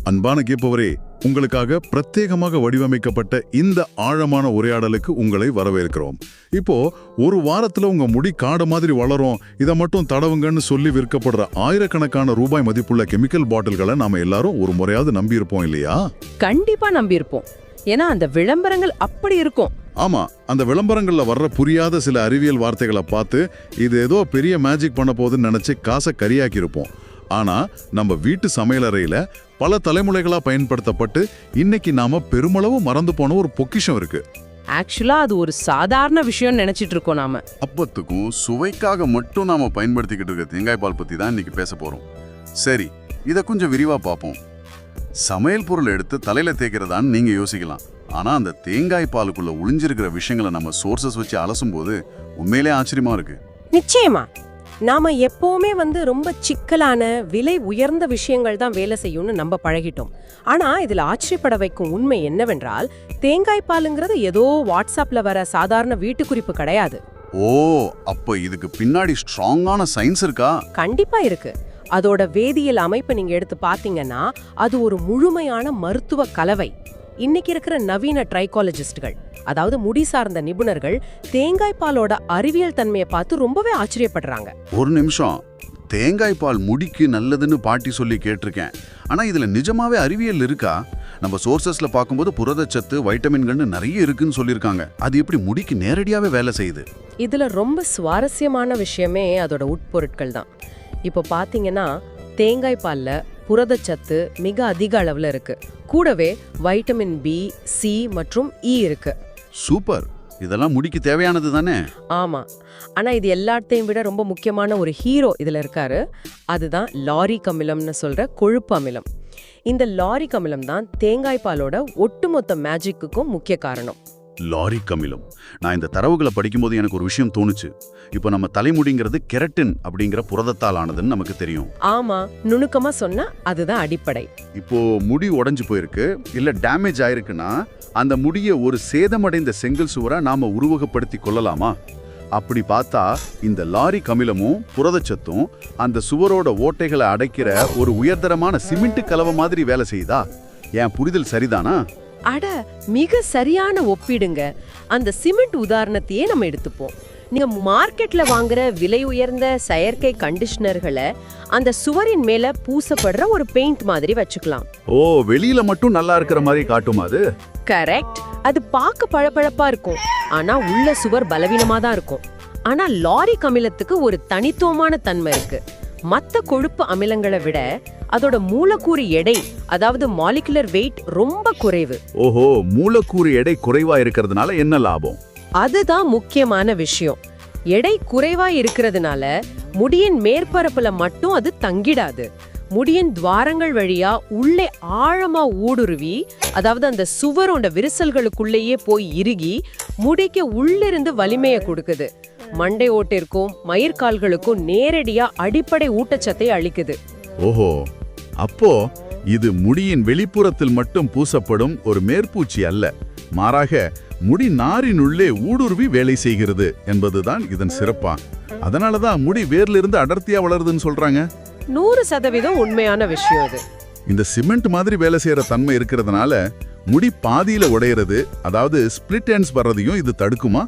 அன்பான கேட்பவரே, உங்களுக்காக பிரத்யேகமாக வடிவமைக்கப்பட்ட இந்த ஆழமான உரையாடலுக்கு உங்களை வரவேற்கிறோம். இப்போ ஒரு வாரத்துல உங்க முடி காடு மாதிரி வளரும், இதை மட்டும் தடவுங்கன்னு சொல்லி விற்கப்படுற ஆயிரக்கணக்கான ரூபாய் மதிப்புள்ள கெமிக்கல் பாட்டில்களை நாம எல்லாரும் ஒரு முறையாவது நம்பியிருப்போம் இல்லையா? கண்டிப்பா நம்பியிருப்போம். ஏன்னா அந்த விளம்பரங்கள் அப்படி இருக்கும். ஆமா, அந்த விளம்பரங்கள்ல வர்ற புரியாத சில அறிவியல் வார்த்தைகளை பார்த்து இது ஏதோ பெரிய மேஜிக் பண்ண போகுதுன்னு நினைச்சு காசை கரியாக்கி இருப்போம். ஆனா நம்ம வீட்டு சமையலறையில பல தலைமுறைகளா பயன்படுத்தப்பட்டு இன்னைக்கு நாம பெருமளவு மறந்து போன ஒரு பொக்கிஷம் இருக்கு. ஆக்சுவலா அது ஒரு சாதாரண விஷயம் நினைச்சிட்டு இருக்கோம் நாம. அப்பத்துக்கும் சுவைக்காக மட்டும் நாம பயன்படுத்திக்கிட்டு இருக்க தேங்காய் பால் பத்தி தான் இன்னைக்கு பேச போறோம். சரி, இதை கொஞ்சம் விரிவா பார்ப்போம். சமையல் பொருள் எடுத்து தலையில தேய்க்கிறதான்னு நீங்க யோசிக்கலாம். ஆனா அந்த தேங்காய் பாலுக்குள்ள ஒளிஞ்சிருக்கிற விஷயங்களை நம்ம சோர்சஸ் வச்சு அலசும் போது உண்மையிலே ஆச்சரியமா இருக்கு. நிச்சயமா நாம எப்பவுமே ரொம்ப சிக்கலான விலை உயர்ந்த விஷயங்கள் தான் வேலை செய்யும்னு நம்ம பழகிட்டோம். ஆனா இதுல ஆச்சரியப்பட வைக்கும் உண்மை என்னவென்றால், தேங்காய் பாலுங்கிறது ஏதோ வாட்ஸ்அப்ல வர சாதாரண வீட்டு குறிப்பு கிடையாது. ஓ, அப்ப இதுக்கு பின்னாடி ஸ்ட்ராங்கான சயின்ஸ் இருக்கா? கண்டிப்பா இருக்கு. அதோட வேதியியல் அமைப்பை நீங்க எடுத்து பாத்தீங்கன்னா அது ஒரு முழுமையான மருத்துவ கலவை. இன்னைக்கு இருக்கிற நவீன ட்ரைகாலஜிஸ்ட்கள், அதாவது முடி சார்ந்த நிபுணர்கள், தேங்காய் பாலோட அறிவியல் தன்மையை பார்த்து ரொம்பவே ஆச்சரியப்படுறாங்க. ஒரு நிமிஷம், தேங்காய் பால் முடிக்கு நல்லதுன்னு பாட்டி சொல்லி கேட்டிருக்கேன். ஆனா இதுல நிஜமாவே அறிவியல் இருக்கா? நம்ம சோர்சஸ்ல பார்க்கும்போது புரதச்சத்து, வைட்டமின்கள்னு நிறைய இருக்குன்னு சொல்லியிருக்காங்க. அது எப்படி முடிக்கு நேரடியாவே வேலை செய்யுது? இதுல ரொம்ப சுவாரஸ்யமான விஷயமே அதோட உட்பொருட்கள் தான். இப்போ பாத்தீங்கன்னா தேங்காய் பால்ல புரதச்சத்து மிக அதிக அளவுல இருக்கு. கூடவே வைட்டமின் பி, சி மற்றும் இ இருக்கு. சூப்பர், இதெல்லாம் முடிக்கு தேவையானது தானே? ஆமா, ஆனா இது எல்லாத்தையும் விட ரொம்ப முக்கியமான ஒரு ஹீரோ இதுல இருக்காரு. அதுதான் லாரிக் அமிலம்னு சொல்ற கொழுப்பு அமிலம். இந்த லாரிக் அமிலம் தான் தேங்காய் பாலோட ஒட்டுமொத்த மேஜிக்குக்கும் முக்கிய காரணம். லாரிக் அமிலம். நான் இந்த தரவுகளை படிக்கும்போது எனக்கு ஒரு விஷயம் தோணுச்சு. இப்போ நம்ம தலைமுடிங்கிறது கெரட்டின் அப்படிங்கிற புரதத்தால் ஆனதுன்னு நமக்கு தெரியும். ஆமா, நுணுக்கமா சொன்னா அதுதான் அடிப்படை. இப்போ முடி உடைஞ்சு போயிருக்கு, இல்ல டேமேஜ் ஆயிருக்குன்னா அந்த முடியை ஒரு சேதமடைந்த செங்கல் சுவரா நாம உருவகப்படுத்தி கொள்ளலாமா? அப்படி பார்த்தா இந்த லாரிக் அமிலமும் புரதச்சத்தும் அந்த சுவரோட ஓட்டைகளை அடைக்கிற ஒரு உயர்தரமான சிமெண்ட் கலவை மாதிரி வேலை செய்யுதா? என் புரிதல் சரிதானா? அட, மிக சரியான ஒப்பீடுங்க. அந்த சிமெண்ட் உதாரணத்தையே நம்ம எடுத்துப்போம். நீங்க மார்க்கெட்ல வாங்குற விலை உயர்ந்த செயற்கை கண்டிஷனர்களை அந்த சுவரின் மேல பூசப்படுற ஒரு பெயிண்ட் மாதிரி வச்சுக்கலாம். ஓ, வெளியில மட்டும் நல்லா இருக்கிற மாதிரி காட்டுமா அது? கரெக்ட். அது பார்க்க பளபளப்பா இருக்கும், ஆனா உள்ள சுவர் பலவீனமா தான் இருக்கும். ஆனா லாரிக் அமிலத்துக்கு ஒரு தனித்துவமான தன்மை இருக்கு. மத்த கொழுப்பு அமிலங்களை விட அதோட மூலக்கூறு எடை, அதாவது மாலிகுலர் வெயிட் ரொம்ப குறைவு. ஓஹோ, மூலக்கூறு எடை குறைவா இருக்கிறதுனால என்ன லாபம்? அதுதான் முக்கியமான விஷயம். எடை குறைவா இருக்கிறதுனால முடியின் மேற்பரப்புல மட்டும் அது தங்கிடாது. முடியின் துவாரங்கள் வழியா உள்ளே ஆழமா ஊடுருவி, அதாவது அந்த சுவரோட விரிசல்களுக்குள்ளேயே போய் இறுகி முடிக்கு உள்ளிருந்து வலிமையை கொடுக்குது. மண்டை ஓட்டிற்கும் மயிர்கால்களுக்கும் நேரடியா அடிப்படை ஊட்டச்சத்தை அளிக்குது. ஓஹோ, அப்போ இது முடியின் வெளிப்புறத்தில் மட்டும் பூசப்படும் ஒரு மேற்பூச்சி அல்ல, மாறாக முடி நாரினுள்ளே ஊடுருவி வேலை செய்கிறது என்பதுதான் இதன் சிறப்பா. அதனாலதான் முடி வேர்ல இருந்து அடர்த்தியா வளருதுன்னு சொல்றாங்க. 100% உண்மையான விஷயம் இது. இந்த சிமெண்ட் மாதிரி வேலை செய்யற தன்மை இருக்கிறதுனால முடி பாதியில உடையிறது, அதாவது ஸ்பிளிட் எண்ட்ஸ் வர்றதையும் இது தடுக்குமா?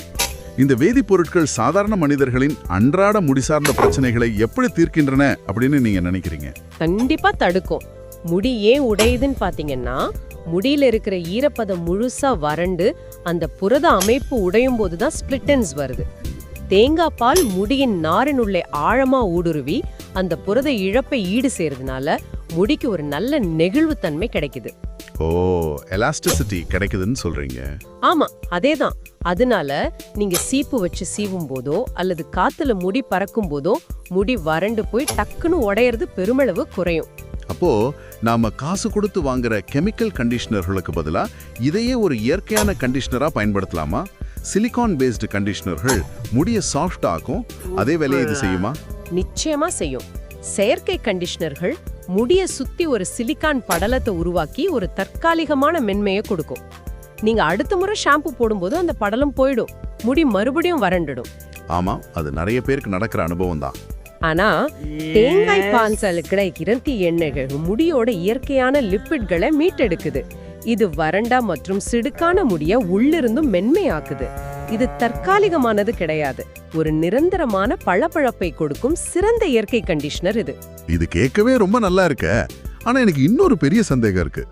இந்த வேதிப்பொருட்கள் சாதாரண மனிதர்களின் அன்றாட முடி சார்ந்த பிரச்சனைகளை எப்படி தீர்க்கின்றன அப்படின்னு நீங்க நினைக்கிறீங்க? கண்டிப்பா தடுக்கும். முடி ஏன் உடையுதுன்னு பாத்தீங்கன்னா, முடியில இருக்கிற ஈரப்பதம் முழுசா வறண்டு அந்த புரத அமைப்பு உடையும் போதுதான் ஸ்பிளிட் எண்ட்ஸ் வருது. தேங்காய் பால் முடியின் நாரினுள்ளே ஆழமா ஊடுருவி அந்த புரத இழப்பை ஈடு செய்யறதுனால முடிக்கு ஒரு நல்ல நெகிழ்வு தன்மை கிடைக்குது. ஓ, எலாஸ்டிசிட்டி கிடைக்குதுன்னு சொல்றீங்க? ஆமா, அதேதான். அதனால நீங்க சீப்பு வச்சு சீவும் போதோ அல்லது காத்துல முடி பறக்கும் போதோ முடி வறண்டு போய் டக்குன்னு உடையிறது பெருமளவு குறையும். அப்போ நாம காசு கொடுத்து வாங்குற கெமிக்கல் கண்டிஷனர்களுக்கு பதிலா இதையே ஒரு இயற்கையான கண்டிஷனரா பயன்படுத்தலாமா? சிலிகான் பேஸ்டு கண்டிஷனர்கள் முடிய சாஃப்ட் ஆக்கும், அதே வேலையை இது செய்யுமா? நிச்சயமா செய்யும். செயற்கை கண்டிஷனர்கள் முடிய சுத்தி ஒரு சிலிகான் படலத்தை உருவாக்கி ஒரு தற்காலிகமான மென்மையை கொடுக்கும். நீங்க அடுத்த முறை ஷாம்பு போடும்போது அந்த படலம் போயிடும், முடி மறுபடியும் வறண்டுடும். ஆமா, அது நிறைய பேருக்கு நடக்கிற அனுபவம் தான். ஆனா தேங்காய் பால்ல கிடைக்கிற எண்ணெய்கள் முடியோட இயற்கையான லிப்பிட்களை மீட்டெடுக்குது. இது வறண்டா மற்றும் சிடுக்கான முடிய உள்ளிருந்தும் மென்மையாக்குது. இது தற்காலிகமானது கிடையாது, ஒரு நிரந்தரமான பளபளப்பை கொடுக்கும் சிறந்த இயற்கை கண்டிஷனர் இது. இது கேட்கவே ரொம்ப நல்லா இருக்க. ஆனா எனக்கு இன்னொரு பெரிய சந்தேகம் இருக்கு.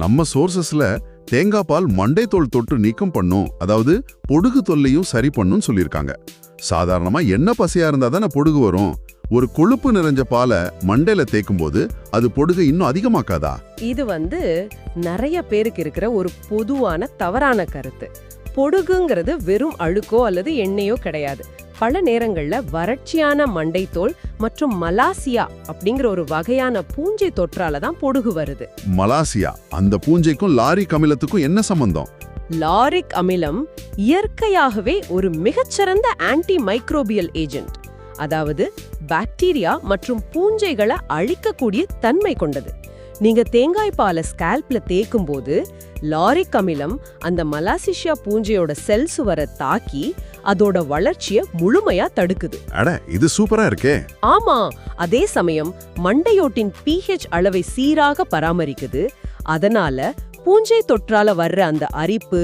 நம்ம சோர்சஸ்ல தேங்காய் பால் மண்டை தோல் தொற்று நீக்கம் பண்ணும், அதாவது பொடுகு தொல்லையும் சரி பண்ணும் சொல்லியிருக்காங்க. சாதாரணமா எண்ணெய் பசையா இருந்தா தானே பொடுகு வரும். ஒரு கொழுப்பு நிறைஞ்ச பாலை மண்டையில தேய்க்கும் போது அது பொடுகு இன்னும் அதிகமாக்காதா? இது நிறைய பேருக்கு இருக்கிற ஒரு பொதுவான தவறான கருத்து. பொடுகுங்கிறது வெறும் அழுக்கோ அல்லது எண்ணெயோ கிடையாது. பல நேரங்கள்ல வறட்சியான மண்டைத்தோல் மற்றும் மலாசியா அப்படிங்கிற ஒரு வகையான பூஞ்சை தொற்றால தான் பொடுகு வருது. மலாசியா, அந்த பூஞ்சைக்கும் லாரிக் அமிலத்துக்கும் என்ன சம்பந்தம்? லாரிக் அமிலம் இயற்கையாகவே ஒரு மிகச்சிறந்த ஆன்டி மைக்ரோபியல் ஏஜென்ட், அதாவது பாக்டீரியா மற்றும் பூஞ்சைகளை அழிக்கக்கூடிய தன்மை கொண்டது. நீங்க தேங்காய் பாலை ஸ்கால்ப்ல தேய்க்கும் போது லாரிக் அமிலம் அந்த மலாசிஷியா பூஞ்சையோட செல் சுவரை தாக்கி அதோட வளர்ச்சியை முழுமையா தடுக்குது. அட, இது சூப்பரா இருக்கே. ஆமா, அதே சமயம் மண்டையோட்டின் pH அளவை சீராக பராமரிக்குது. அதனால பூஞ்சை தொற்றால வர்ற அந்த அரிப்பு,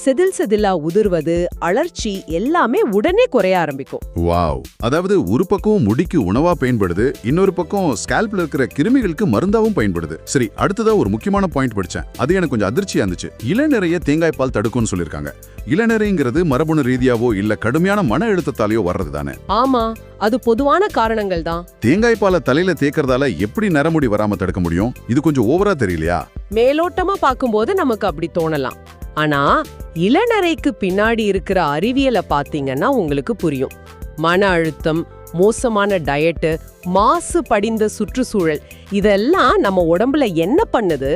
செதிலா உதிர்வது, அழற்சி எல்லாமே உடனே குறைய ஆரம்பிக்கும். வாவ்! அதாவது ஒரு பக்கம் முடிக்கு உணவா பயன்படுது, இன்னொரு பக்கம் ஸ்கால்ப்ல இருக்கிற கிருமிகளுக்கு மருந்தாவும் பயன்படுது. சரி, அடுத்ததா ஒரு முக்கியமான பாயிண்ட் படிச்சேன். அது எனக்கு கொஞ்சம் அதிர்ச்சியா இருந்துச்சு. இளநரைய தேங்காய் பால் தடுக்கும்னு சொல்லிருக்காங்க. இளநரைங்கிறது மரபணு ரீதியாவோ இல்ல கடுமையான மன அழுத்தத்தாலேயோ வர்றது தானே? ஆமா, அது பொதுவான காரணங்கள் தான். தேங்காய் பாலை தலையில தேய்க்கறதால எப்படி நரமுடி வராம தடுக்க முடியும்? இது கொஞ்சம் ஓவரா தெரியலையா? மேலோட்டமா பார்க்கும்போது நமக்கு அப்படி தோணலாம். ஆனா இளநரைக்கு பின்னாடி இருக்கிற அறிவியலை பாத்தீங்கன்னா உங்களுக்கு புரியும். மன அழுத்தம், மோசமான டயட்டு, மாசு படிந்த சுற்றுச்சூழல், இதெல்லாம் நம்ம உடம்புல என்ன பண்ணுது?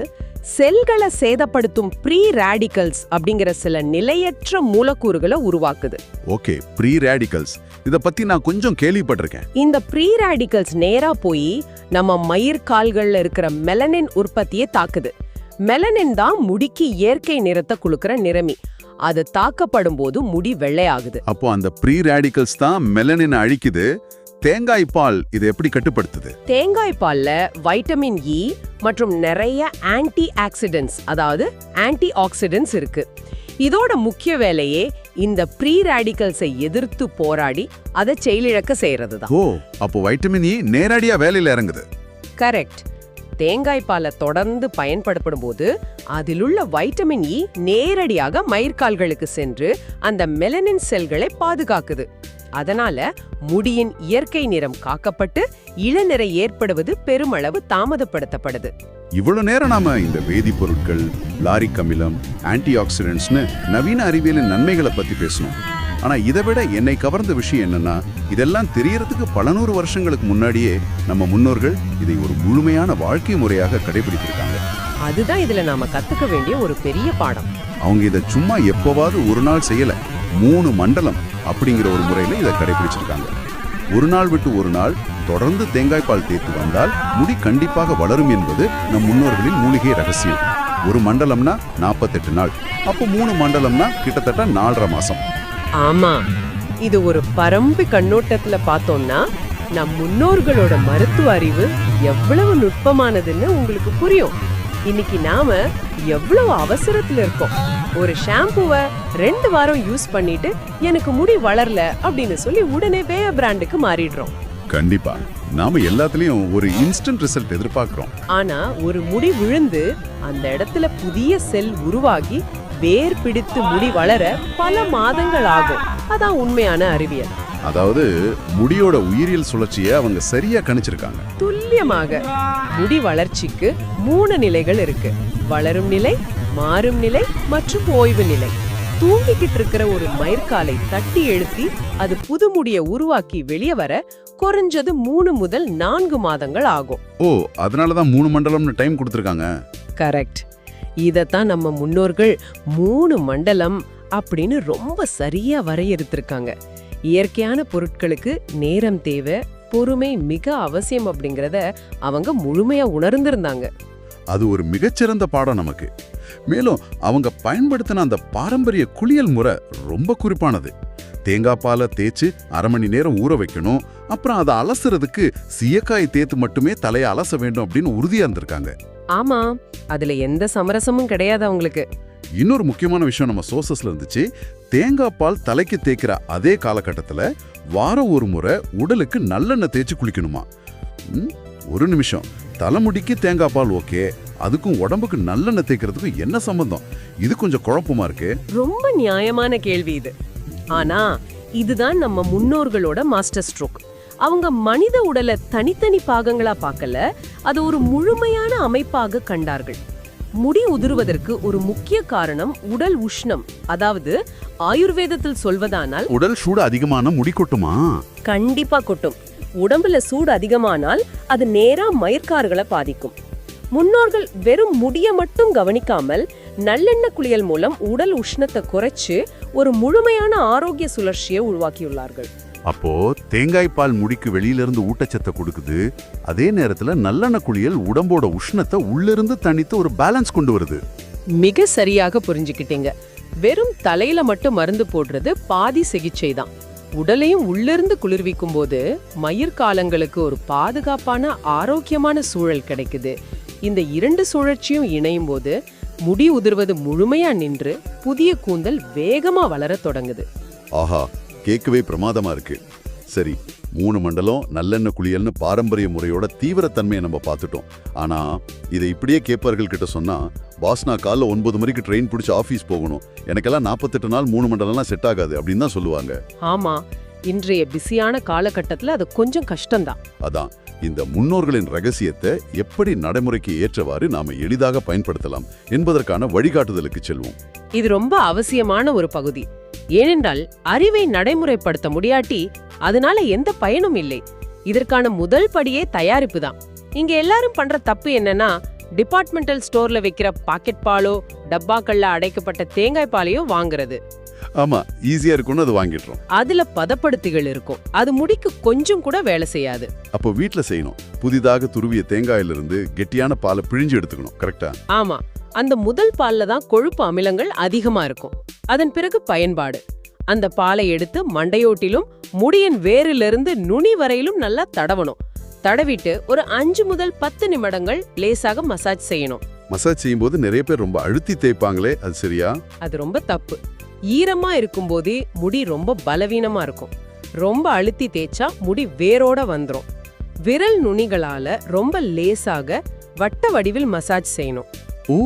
செல்களை சேதப்படுத்தும் ப்ரீ ரேடிக்கல்ஸ் அப்படிங்கிற சில நிலையற்ற மூலக்கூறுகளை உருவாக்குது. ஓகே, ப்ரீ ரேடிக்கல்ஸ், இத பத்தி நான் கொஞ்சம் கேள்விப்பட்டிருக்கேன். இந்த ப்ரீ ரேடிக்கல்ஸ் நேரா போய் நம்ம மயிர்கால்கள்ல இருக்கிற மெலனின் உற்பத்தியை தாக்குது. மெலனின் தான் முடிக்கு இயற்கை நிறத்தை கொடுக்கிற நிறமி. அது தாக்கப்படும் போது முடி வெள்ளையாகுது. அப்போ அந்த ப்ரீ ரேடிக்கல்ஸ் தான் மெலனினை அழிக்குது. தேங்காய் பால் இதை எப்படி கட்டுப்படுத்துது? தேங்காய் பால்ல வைட்டமின் இ மற்றும் நிறைய ஆன்டி ஆக்சிடென்ட்ஸ், அதாவது ஆன்டி ஆக்சிடென்ட்ஸ் இருக்கு. இதோட முக்கிய வேலையே இந்த ப்ரீ ரேடிக்கல்ஸை எதிர்த்து போராடி அதை செயலிழக்க செய்யறது தான். ஓ, அப்போ வைட்டமின் இ நேரடியா வேலையில இறங்குது. கரெக்ட். தேங்காய் பாலை தொடர்ந்து பயன்படுத்தும் போது அதிலுள்ள வைட்டமின் இ நேரடியாக மயிர்கால்களுக்கு சென்று அந்த மெலனின் செல்களை பாதுகாக்குது. அதனால முடியின் இயற்கை நிறம் காக்கப்பட்டு இளநிறை ஏற்படுவது பெருமளவு தாமதப்படுத்தப்படுது. இவ்வளவு நேரம் நாம இந்த வேதிப்பொருட்கள், லாரிக் அமிலம், ஆன்டி ஆக்சிடென்ட்ஸ்னு நவீன அறிவியலின் நன்மைகளை பத்தி பேசணும். ஆனா இதை விட என்னை கவர்ந்த விஷயம் என்னன்னா, இதெல்லாம் தெரியறதுக்கு பல 100 வருஷங்களுக்கு முன்னாடியே நம்ம முன்னோர்கள் இதை ஒரு முழுமையான வாழ்க்கை முறையாக கடைபிடித்திருக்காங்க. அதுதான் இதுல நாம கத்துக்க வேண்டிய ஒரு பெரிய பாடம். அவங்க இதை சும்மா எப்பவாவது ஒரு நாள் செய்யல, 3 மண்டலம் அப்படிங்கிற ஒரு முறையில இதை கடைபிடிச்சிருக்காங்க. ஒரு நாள் விட்டு ஒரு நாள் தொடர்ந்து தேங்காய் பால் தேய்த்து வந்தால் முடி கண்டிப்பாக வளரும் என்பது நம் முன்னோர்களின் மூலிகை ரகசியம். ஒரு மண்டலம்னா 48 நாள், அப்போ 3 மண்டலம்னா கிட்டத்தட்ட 4.5 மாசம். ஆமா, இது ஒரு பரம்பு கண்ணோட்டத்துல பார்த்தோம்னா நம் முன்னோர்களோட மருத்துவ அறிவு எவ்வளவு நுட்பமானதுன்னு உங்களுக்கு புரியும். இன்னைக்கு நாம எவ்வளவு அவசரத்துல இருக்கோம். ஒரு ஷாம்புவை 2 வாரம் யூஸ் பண்ணிட்டு எனக்கு முடி வளரல அப்படின்னு சொல்லி உடனே வேய பிராண்டுக்கு மாறிடுறோம். கண்டிப்பா நாம எல்லாத்துலயும் ஒரு இன்ஸ்டன்ட் ரிசல்ட் எதிர்பார்க்கிறோம். ஆனா ஒரு முடி விழுந்து அந்த இடத்துல புதிய செல் உருவாகி வேர் பிடித்து முடி வளர பல மாதங்கள் ஆகும். அதான் உண்மையான அறிவியல். அதாவது முடியோட உயிரியல் சுழற்சியை அவங்க சரியா கணிச்சிருக்காங்க. துல்லியமாக. முடி வளர்ச்சிக்கு 3 நிலைகள் இருக்கு: வளரும் நிலை, மாறும் நிலை மற்றும் ஓய்வு நிலை. தூங்கிக்கிட்டு இருக்கிற ஒரு மயிர்காலை தட்டி எழுத்தி அது புது முடியை உருவாக்கி வெளியே வர குறைஞ்சது 3 முதல் 4 மாதங்கள் ஆகும். ஓ, அதனாலதான் 3 மண்டலம்னு டைம் கொடுத்திருக்காங்க. கரெக்ட். இதத்தான் நம்ம முன்னோர்கள் 3 மண்டலம் அப்படின்னு ரொம்ப சரியா வரையறுத்திருக்காங்க. இயற்கையான பொருட்களுக்கு நேரம் தேவை, பொறுமை மிக அவசியம் அப்படிங்கறத அவங்க முழுமையா உணர்ந்திருந்தாங்க. அது ஒரு மிகச்சிறந்த பாடம் நமக்கு. மேலும் அவங்க பயன்படுத்தின அந்த பாரம்பரிய குளியல் முறை ரொம்ப குறிப்பானது. தேங்காய் பாலை தேய்ச்சி 1/2 மணி நேரம் ஊற வைக்கணும். அப்புறம் அதை அலசுறதுக்கு சீயக்காய் தேத்து மட்டுமே தலையை அலச வேண்டும் அப்படின்னு உறுதியா இருந்திருக்காங்க. ஆமா, அதுல எந்த சமரசமும் கிடையாது அவங்களுக்கு. இன்னொரு முக்கியமான விஷயம் நம்ம சோர்சஸ்ல இருந்துச்சு. தேங்காய் பால் தலைக்கு தேய்க்கிற அதே காலகட்டத்துல வாரம் ஒரு முறை உடலுக்கு நல்லெண்ணெய் தேய்ச்சி குளிக்கணுமா? ஒரு நிமிஷம், தலைமுடிக்கு தேங்காய் பால் ஓகே, அதுக்கும் உடம்புக்கு நல்லெண்ணெய் தேய்க்கிறதுக்கும் என்ன சம்பந்தம்? இது கொஞ்சம் குழப்பமா இருக்கு. ரொம்ப நியாயமான கேள்வி இது. ஆனா இதுதான் நம்ம முன்னோர்களோட மாஸ்டர் ஸ்ட்ரோக். அவங்க மனித உடலை தனித்தனி பாகங்களா பார்க்கல, அது ஒரு முழுமையான அமைப்பாக கண்டார்கள். முடி உதிர்வதற்கு ஒரு முக்கிய காரணம் உடல் உஷ்ணம். அதாவது ஆயுர்வேதத்தில் சொல்வதானால் உடல் சூடு அதிகமான முடி கொட்டுமா? கண்டிப்பா கொட்டும். உடம்புல சூடு அதிகமானால் அது நேரா மயிர்கார்களை பாதிக்கும். முன்னோர்கள் வெறும் முடிய மட்டும் கவனிக்காமல் நல்லெண்ணெய் குளியல் மூலம் உடல் உஷ்ணத்தை குறைச்சு ஒரு முழுமையான ஆரோக்கிய சுழற்சியை உருவாக்கியுள்ளார்கள். அப்போ தேங்காய் பால் முடிக்கு வெளியிலிருந்து ஊட்டச்சத்தை கொடுக்குது, அதே நேரத்துல நல்லெண்ணெய் குளியல் உடம்போட உஷ்ணத்தை உள்ளிருந்து தணித்து ஒரு பேலன்ஸ் கொண்டு வருது. மிக சரியாக புரிஞ்சுக்கிட்டீங்க. வெறும் தலையில மட்டும் மருந்து போடுறது பாதி சிகிச்சை தான். உடலையும் உள்ளிருந்து குளிர்விக்கும் போது மயிர்காலங்களுக்கு ஒரு பாதுகாப்பான ஆரோக்கியமான சூழல் கிடைக்குது. இந்த இரண்டு சுழற்சியும் இணையும் போது முடி உதிர்வது முழுமையா நின்று புதிய கூந்தல் வேகமா வளர தொடங்குது. ஆஹா, கேட்கவே பிரமாதமா இருக்கு. சரி, 3 மண்டலம் நல்லெண்ணெய் குளியல்னு பாரம்பரிய முறையோட தீவிரத்தன்மையை நம்ம பார்த்துட்டோம். ஆனா இதை இப்படியே கேட்பார்கள் கிட்ட சொன்னா, பாஸ் நான் காலைல 9 மணிக்கு ட்ரெயின் பிடிச்சி ஆஃபீஸ் போகணும், எனக்கெல்லாம் 48 நாள் 3 மண்டலம்லாம் செட் ஆகாது அப்படின்னு தான் சொல்லுவாங்க. ஆமா, இன்றைய பிஸியான காலகட்டத்துல அது கொஞ்சம் கஷ்டம்தான். அதான் இந்த முன்னோர்களின் ரகசியத்தை எப்படி நடைமுறைக்கு ஏற்றவாறு நாம எளிதாக பயன்படுத்தலாம் என்பதற்கான வழிகாட்டுதலுக்கு செல்வோம். இது ரொம்ப அவசியமான ஒரு பகுதி. ஏனென்றால் அறிவை நடைமுறைப்படுத்த முடியாட்டி அதனால எந்த பயனும் இல்லை. இதற்கான முதல் படியே தயாரிப்பு தான். இங்க எல்லாரும் பண்ற தப்பு என்னன்னா, டிபார்ட்மெண்டல் ஸ்டோர்ல விக்கிற பாக்கெட் பாலோ டப்பாக்கள்ல அடைக்கப்பட்ட தேங்காய் பாலையோ வாங்குறது. ஆமா, ஈஸியா இருக்கும்னு அது வாங்கிடுறோம். அதுல பதப்படுத்திகள் இருக்கும், அது முடிக்கு கொஞ்சம் கூட வேலை செய்யாது. அப்போ வீட்ல செய்யணும். புதிதாக துருவிய தேங்காயிலிருந்து கெட்டியான பாலை பிழிஞ்சு எடுத்துக்கணும். கரெக்டா? ஆமா, அந்த முதல் பால்ல தான் கொழுப்பு அமிலங்கள் அதிகமா இருக்கும். அதன் பிறகு பயன்பாடு. அந்த பாலை எடுத்து மண்டையோட்டிலும் முடியின் வேரிலிருந்து நுனி வரையிலும் நல்லா தடவணும். தடவிட்டு ஒரு 5 முதல் 10 நிமிடங்கள் லேசாக மசாஜ் செய்யணும். மசாஜ் செய்யும்போது நிறைய பேர் ரொம்ப அழுத்தி தேய்ப்பாங்களே, அது சரியா? அது ரொம்ப தப்பு. ஈரமா இருக்கும்போதே முடி ரொம்ப பலவீனமா இருக்கும். ரொம்ப அழுத்தி தேய்ச்சா முடி வேரோட வந்துரும். விரல் நுனிகளால ரொம்ப லேசாக வட்ட வடிவில் மசாஜ் செய்யணும். ஓ,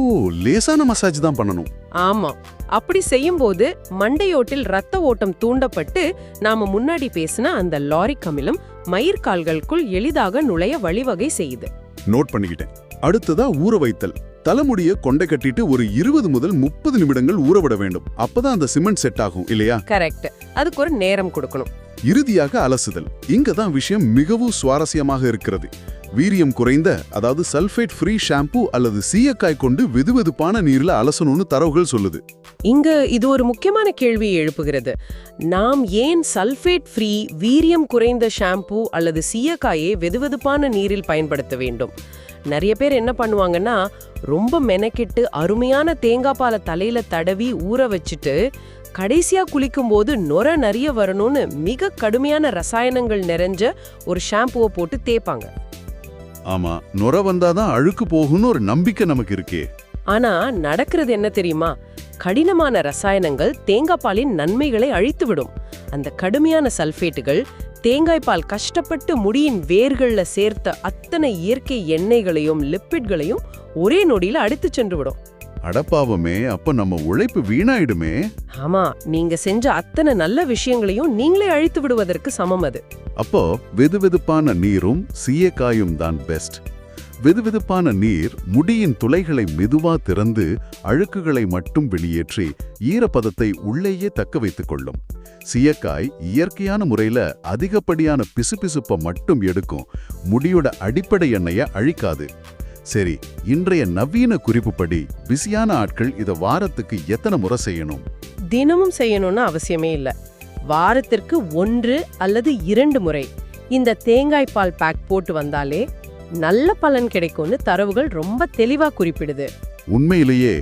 லேசான மசாஜ் தான் பண்ணணும். ஆமா, அப்படி செய்யும்போது மண்டையோட்டில் ரத்த ஓட்டம் தூண்டப்பட்டு நாம முன்னாடி பேசின அந்த லாரிக் அமிலம் மயிர்கால்களுக்குள் எளிதாக நுழைய வழிவகை செய்யுது. நோட் பண்ணிக்கிட்டேன். அடுத்ததா ஊற வைத்தல். தலைமுடியை கொண்டை கட்டிட்டு ஒரு 20 முதல் 30 நிமிடங்கள் ஊற விட வேண்டும். அப்பதான் அந்த சிமெண்ட் செட் ஆகும், இல்லையா? கரெக்ட். அதுக்கு ஒரு நேரம் கொடுக்கணும். இறுதியாக அலசுதல். இங்கதான் விஷயம் மிகவும் சுவாரஸ்யமாக இருக்கிறது. வீரியம் குறைந்த, அதாவது சல்ஃபேட் ஃப்ரீ ஷாம்பு அல்லது சீயக்காய் கொண்டு வெதுவெதுப்பான நீர்ல அலசணும்னு தரவுகள் சொல்லுது. இங்க இது ஒரு முக்கியமான கேள்வியை எழுப்புகிறது. நாம் ஏன் சல்ஃபேட் ஃப்ரீ வீரியம் குறைந்த ஷாம்பு அல்லது சீயக்காயை வெதுவெதுப்பான நீரில் பயன்படுத்த வேண்டும்? நிறைய பேர் என்ன பண்ணுவாங்கன்னா, ரொம்ப மெனக்கெட்டு அருமையான தேங்காய் பாலை தலையில தடவி ஊற வச்சுட்டு கடைசியா குளிக்கும் போது நொர நிறைய வரணும்னு மிக கடுமையான ரசாயனங்கள் நிறைஞ்ச ஒரு ஷாம்புவை போட்டு தேய்ப்பாங்க. ஆமா, நுர வந்தாதான் அழுக்கு போகும்னு ஒரு நம்பிக்கை நமக்கு இருக்கே. ஆனா நடக்கிறது என்ன தெரியுமா? கடினமான ரசாயனங்கள் தேங்காய் பாலின் நன்மைகளை அழித்துவிடும். அந்த கடுமையான சல்ஃபேட்டுகள் தேங்காய் பால் கஷ்டப்பட்டு முடியின் வேர்கள்ல சேர்த்த அத்தனை இயற்கை எண்ணெய்களையும் லிப்பிட்களையும் ஒரே நொடியில அடித்து சென்று விடும். அடப்பாவமே, அப்ப நம்ம உழைப்பு வீணாயிடுமே. ஆமா, நீங்க செஞ்ச அத்தனை நல்ல விஷயங்களையும் நீங்களே அழித்து விடுவதற்கு சமம் அது. அப்போ வெதுவெதுப்பான நீரும் சீயக்காயும் தான் பெஸ்ட். வெதுவெதுப்பான நீர் முடியின் துளைகளை மெதுவா திறந்து அழுக்குகளை மட்டும் வெளியேற்றி ஈரப்பதத்தை உள்ளேயே தக்க வைத்துக் கொள்ளும். சீயக்காய் இயற்கையான முறையில அதிகப்படியான பிசுபிசுப்பை மட்டும் எடுக்கும், முடியோட அடிப்படை எண்ணெயை அழிக்காது. சரி, இன்றைய நவீன குறிப்புப்படி பிஸியான ஆட்கள் இதை வாரத்துக்கு எத்தனை முறை செய்யணும்? தினமும் செய்யணும்னு அவசியமே இல்லை. வாரத்திற்கு 1 அல்லது 2 முறை இந்த தேங்காய் பால் பேக் போட்டு வந்தாலே நல்ல பலன் கிடைக்கும்னு தரவுகள் ரொம்ப தெளிவா குறிப்பிடுது. உண்மையிலேயே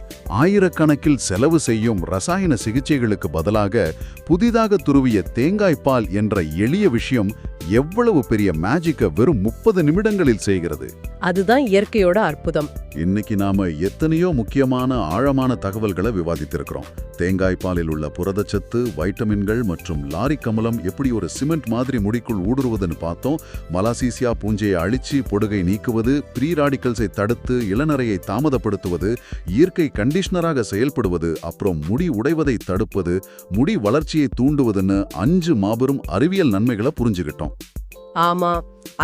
ஆயிரக்கணக்கில் செலவு செய்யும் ரசாயன சிகிச்சைகளுக்கு பதிலாக புதிதாக துருவிய தேங்காய் பால் என்ற எளிய விஷயம் எவ்வளவு பெரிய மேஜிக்கை வெறும் 30 நிமிடங்களில் செய்கிறது. அதுதான் இயற்கையோட அற்புதம். இன்னைக்கு நாம எத்தனையோ முக்கியமான ஆழமான தகவல்களை விவாதித்திருக்கிறோம். தேங்காய் பாலில் உள்ள புரதச்சத்து, வைட்டமின்கள் மற்றும் லாரிக் அமிலம் எப்படி ஒரு சிமெண்ட் மாதிரி முடிக்குள் ஊடுருவதுன்னு பார்த்தோம். மலாசீசியா பூஞ்சையை அழிச்சு பொடுகை நீக்குவது, ப்ரீ ராடிக்கல்ஸை தடுத்து இளநரையை தாமதப்படுத்துவது, இயற்கை கண்டிஷனராக செயல்படுவது, அப்புறம் முடி உடைவதை தடுப்பது, முடி வளர்ச்சியை தூண்டுவதுன்னு 5 மாபெரும் அறிவியல் நன்மைகளை புரிஞ்சுக்கிட்டோம். ஆமா,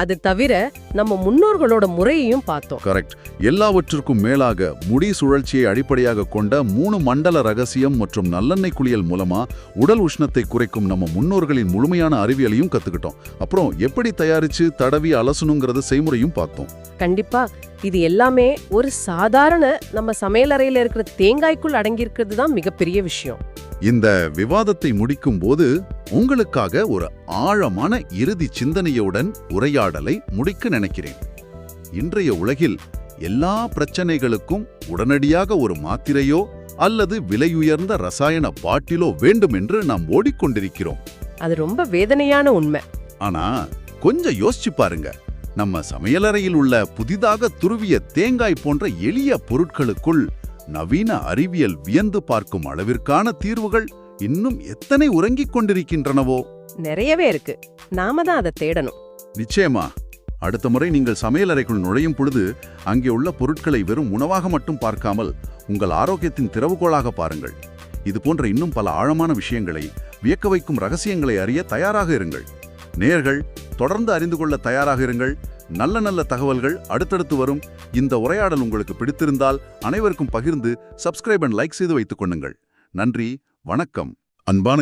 அது தவிர நம்ம முன்னோர்களோட முறையையும் பார்த்தோம். கரெக்ட். எல்லாவற்றிற்கும் மேலாக முடி சுழற்சியை அடிப்படையாக கொண்ட 3 மண்டல ரகசியம் மற்றும் நல்லெண்ணெய் குளியல் மூலமா உடல் உஷ்ணத்தை குறைக்கும் நம்ம முன்னோர்களின் முழுமையான அறிவியலையும் கத்துக்கிட்டோம். அப்புறம் எப்படி தயாரிச்சு தடவி அலசணுங்கிறது செய்முறையும் பார்த்தோம். கண்டிப்பா இது எல்லாமே ஒரு சாதாரண நம்ம சமையலறையில இருக்கிற தேங்காய்க்குள் அடங்கியிருக்கிறது தான் மிகப்பெரிய விஷயம். இந்த விவாதத்தை முடிக்கும் போது உங்களுக்காக ஒரு ஆழமான இறுதி சிந்தனையுடன் உரையாடலை முடிக்க நினைக்கிறேன். இன்றைய உலகில் எல்லா பிரச்சனைகளுக்கும் உடனடியாக ஒரு மாத்திரையோ அல்லது விலையுயர்ந்த ரசாயன பாட்டிலோ வேண்டும் என்று நாம் ஓடிக்கொண்டிருக்கிறோம். அது ரொம்ப வேதனையான உண்மை. ஆனா கொஞ்சம் யோசிச்சு பாருங்க. நம்ம சமையலறையில் உள்ள புதிதாக துருவிய தேங்காய் போன்ற எளிய பொருட்களுக்குள் நவீன அறிவியல் வியந்து பார்க்கும் அளவிற்கான தீர்வுகள் இன்னும் எத்தனை உறங்கிக் கொண்டிருக்கின்றனவோ. நிறையவே இருக்கு. நாம தான் அதை தேடணும். நிச்சயமா. அடுத்த முறை நீங்கள் சமையலறைக்குள் நுழையும் பொழுது அங்கே உள்ள பொருட்களை வெறும் உணவாக மட்டும் பார்க்காமல் உங்கள் ஆரோக்கியத்தின் திறவுகோலாக பாருங்கள். இது போன்ற இன்னும் பல ஆழமான விஷயங்களை, வியக்க வைக்கும் ரகசியங்களை அறிய தயாராக இருங்கள். நேயர்கள், தொடர்ந்து அறிந்து கொள்ள தயாராக இருங்கள். நல்ல நல்ல தகவல்கள் அடுத்தடுத்து வரும். இந்த உரையாடல் உங்களுக்கு பிடித்திருந்தால் அனைவருக்கும் பகிர்ந்து சப்ஸ்கிரைப் அண்ட் லைக் செய்து வைத்துக் கொள்ளுங்கள். நன்றி, வணக்கம். அன்பான